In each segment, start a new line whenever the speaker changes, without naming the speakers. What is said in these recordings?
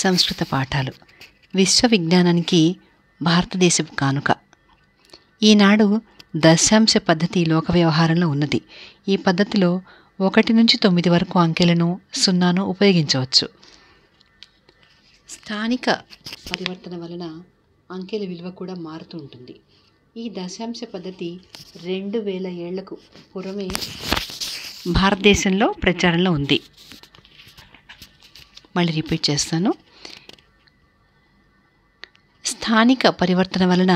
సంస్కృత పాఠాలు విశ్వ విజ్ఞానానికి భారతదేశపు కానుక. ఈనాడు దశాంశ పద్ధతి లోక వ్యవహారంలో ఉన్నది. ఈ పద్ధతిలో 1 నుంచి 9 వరకు అంకెలను, సున్నాను ఉపయోగించవచ్చు. స్థానిక పరివర్తన వలన అంకెల విలువ కూడా మారుతూ ఉంటుంది. ఈ దశాంశ పద్ధతి 2000 ఏళ్లకు పూర్వమే భారతదేశంలో ప్రచారంలో ఉంది. మళ్ళీ రిపీట్ చేస్తాను. స్థానిక పరివర్తన వలన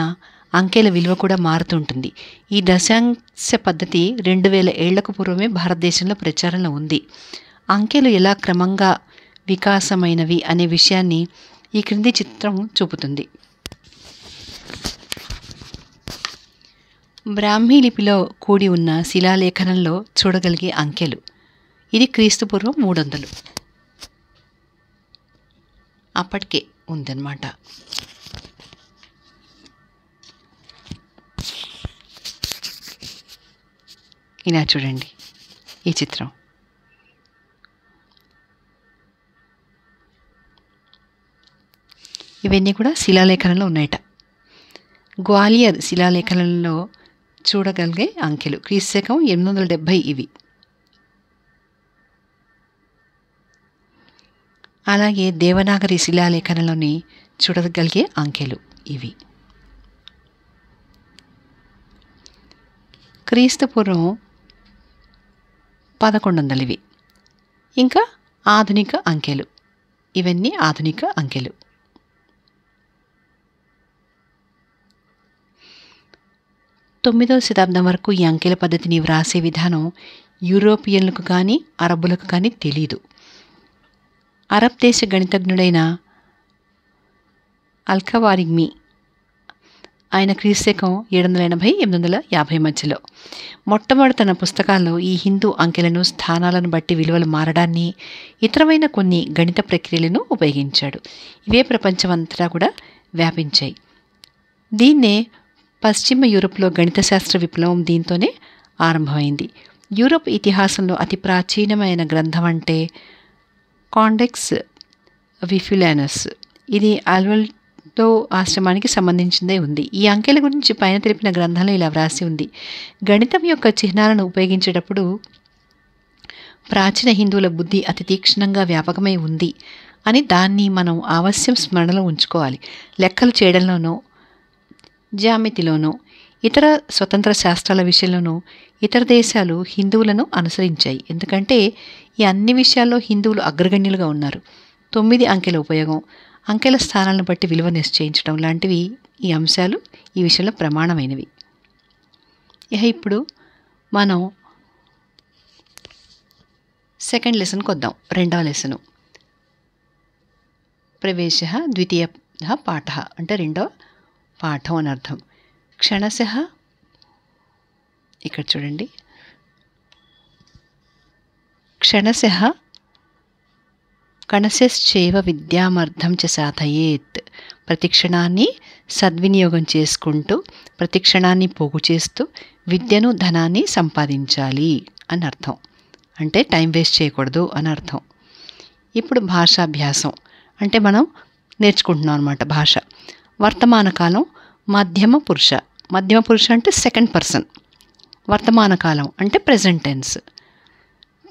అంకెల విలువ కూడా మారుతుంటుంది. ఈ దశాంశ పద్ధతి 2000 ఏళ్లకు పూర్వమే భారతదేశంలో ప్రచారంలో ఉంది. అంకెలు ఎలా క్రమంగా వికాసమైనవి అనే విషయాన్ని ఈ క్రింది చిత్రం చూపుతుంది. బ్రాహ్మీ లిపిలో కూడి ఉన్న శిలాలేఖనంలో చూడగలిగే అంకెలు. ఇది క్రీస్తుపూర్వం 300 అప్పటికే ఉందన్నమాట. ఇలా చూడండి ఈ చిత్రం. ఇవన్నీ కూడా శిలాలేఖనంలో ఉన్నాయట. గ్వాలియర్ శిలాలేఖనంలో చూడగలిగే అంకెలు క్రీస్తు 870 ఇవి. అలాగే దేవనాగరి శిలాలేఖనంలోని చూడగలిగే అంకెలు ఇవి. క్రీస్తుపూర్వం 1100 ఇవి. ఇంకా ఆధునిక అంకెలు, ఇవన్నీ ఆధునిక అంకెలు. తొమ్మిదవ శతాబ్దం వరకు ఈ అంకెల పద్ధతిని వ్రాసే విధానం యూరోపియన్లకు కానీ అరబ్బులకు కానీ తెలీదు. అరబ్ దేశ గణితజ్ఞుడైన అల్ఖవారిజ్మి, ఆయన క్రీస్తు 780-850 మధ్యలో మొట్టమొదటి తన పుస్తకాల్లో ఈ హిందూ అంకెలను, స్థానాలను బట్టి విలువలు మారడాన్ని, ఇతరమైన కొన్ని గణిత ప్రక్రియలను ఉపయోగించాడు. ఇవే ప్రపంచమంతటా కూడా వ్యాపించాయి. దీన్నే పశ్చిమ యూరోప్లో గణిత శాస్త్ర విప్లవం దీంతోనే ఆరంభమైంది. యూరోప్ ఇతిహాసంలో అతి ప్రాచీనమైన గ్రంథం అంటే కాండెక్స్ విఫ్యులానస్. ఇది ఆల్వల్డో ఆశ్రమానికి సంబంధించిందే ఉంది. ఈ అంకెల గురించి పైన తెలిపిన గ్రంథంలో ఇలా వ్రాసి ఉంది: గణితం యొక్క చిహ్నాలను ఉపయోగించేటప్పుడు ప్రాచీన హిందువుల బుద్ధి అతి తీక్షణంగా వ్యాపకమై ఉంది అని దాన్ని మనం అవశ్యం స్మరణలో ఉంచుకోవాలి. లెక్కలు చేయడంలోనూ, జ్యామితిలోనూ, ఇతర స్వతంత్ర శాస్త్రాల విషయంలోనూ ఇతర దేశాలు హిందువులను అనుసరించాయి. ఎందుకంటే ఈ అన్ని విషయాల్లో హిందువులు అగ్రగణ్యులుగా ఉన్నారు. 9 అంకెల ఉపయోగం, అంకెల స్థానాలను బట్టి విలువ నిశ్చయించడం లాంటివి ఈ అంశాలు ఈ విషయంలో ప్రమాణమైనవి. ఇప్పుడు మనం సెకండ్ లెసన్కి వద్దాం. 2వ లెసను ప్రవేశ ద్వితీయ పాఠ అంటే 2వ పాఠం అని అర్థం. క్షణశః, ఇక్కడ చూడండి, క్షణశః కణశశ్చైవ విద్యామర్థం చ సాధయేత్. ప్రతిక్షణాన్ని సద్వినియోగం చేసుకుంటూ, ప్రతిక్షణాన్ని పోగు చేస్తూ విద్యను, ధనాన్ని సంపాదించాలి అని అర్థం. అంటే టైం వేస్ట్ చేయకూడదు అని అర్థం. ఇప్పుడు భాషాభ్యాసం అంటే మనం నేర్చుకుంటున్నాం అన్నమాట భాష. వర్తమాన కాలం మధ్యమ పురుష. మధ్యమ పురుష అంటే సెకండ్ పర్సన్. వర్తమాన కాలం అంటే ప్రెజెంట్ టెన్స్.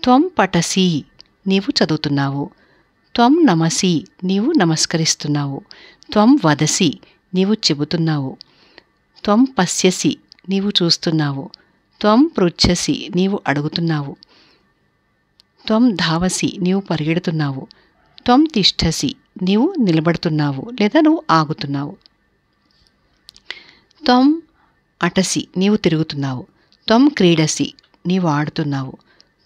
త్వం పఠసి, నీవు చదువుతున్నావు. త్వం నమసి, నీవు నమస్కరిస్తున్నావు. త్వం వదసి, నీవు చెబుతున్నావు. త్వం పశ్యసి, నీవు చూస్తున్నావు. త్వం పృచ్ఛసి, నీవు అడుగుతున్నావు. త్వం ధావసి, నీవు పరిగెడుతున్నావు. త్వం తిష్టసి, నీవు నిలబడుతున్నావు లేదా నువ్వు ఆగుతున్నావు. త్వం అటసి, నీవు తిరుగుతున్నావు. త్వం క్రీడసి, నీవు ఆడుతున్నావు.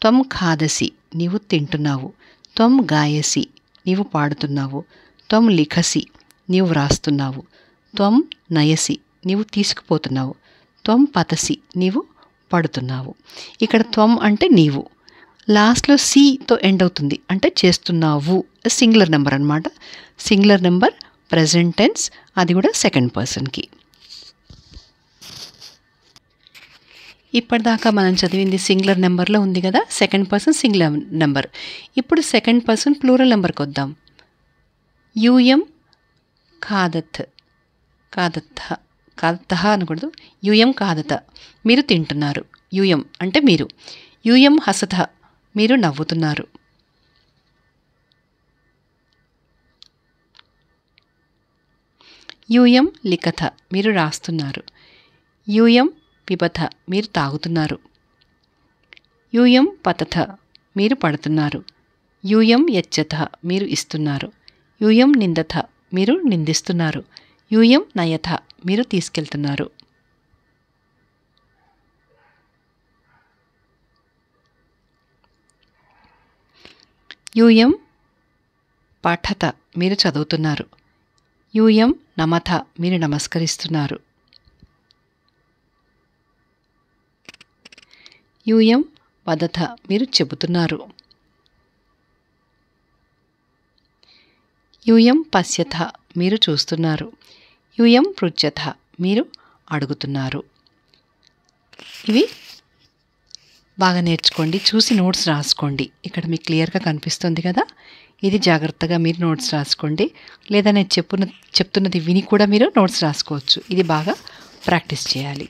త్వం ఖాదసి, నీవు తింటున్నావు. త్వం గాయసి, నీవు పాడుతున్నావు. త్వం లిఖసి, నీవు వ్రాస్తున్నావు. త్వం నయసి, నీవు తీసుకుపోతున్నావు. త్వం పతసి, నీవు పడుతున్నావు. ఇక్కడ త్వం అంటే నీవు, లాస్ట్లో సితో ఎండ్ అవుతుంది అంటే చేస్తున్నావు. సింగులర్ నెంబర్ అన్నమాట. సింగులర్ నెంబర్, ప్రెజెంట్ టెన్స్, అది కూడా సెకండ్ పర్సన్కి. ఇప్పటిదాకా మనం చదివింది సింగులర్ నెంబర్లో ఉంది కదా, సెకండ్ పర్సన్ సింగులర్ నెంబర్. ఇప్పుడు సెకండ్ పర్సన్ ప్లూరల్ నెంబర్కి వద్దాం. యూయం ఖాదత్, ఖాదత్ అనకూడదు, యూయం ఖాదత మీరు తింటున్నారు. యూయం అంటే మీరు. యూయం హసత మీరు నవ్వుతున్నారు. యూయం లిఖత మీరు రాస్తున్నారు. యూయం పిబత మీరు తాగుతున్నారు. యూయం పతథ మీరు పడుతున్నారు. యూయం యచ్చత మీరు ఇస్తున్నారు. యూయం నిందత మీరు నిందిస్తున్నారు. యూయం నయథ మీరు తీసుకెళ్తున్నారు. యూయం పఠత మీరు చదువుతున్నారు. యూయం నమథ మీరు నమస్కరిస్తున్నారు. యూయం వదథ మీరు చెబుతున్నారు. యూయం పశ్యథ మీరు చూస్తున్నారు. యూయం పృచ్ఛథ మీరు అడుగుతున్నారు. ఇవి బాగా నేర్చుకోండి. చూసి నోట్స్ రాసుకోండి. ఇక్కడ మీకు క్లియర్గా కనిపిస్తుంది కదా, ఇది జాగ్రత్తగా మీరు నోట్స్ రాసుకోండి. లేదా నేను చెప్తున్నది విని కూడా మీరు నోట్స్ రాసుకోవచ్చు. ఇది బాగా ప్రాక్టీస్ చేయాలి.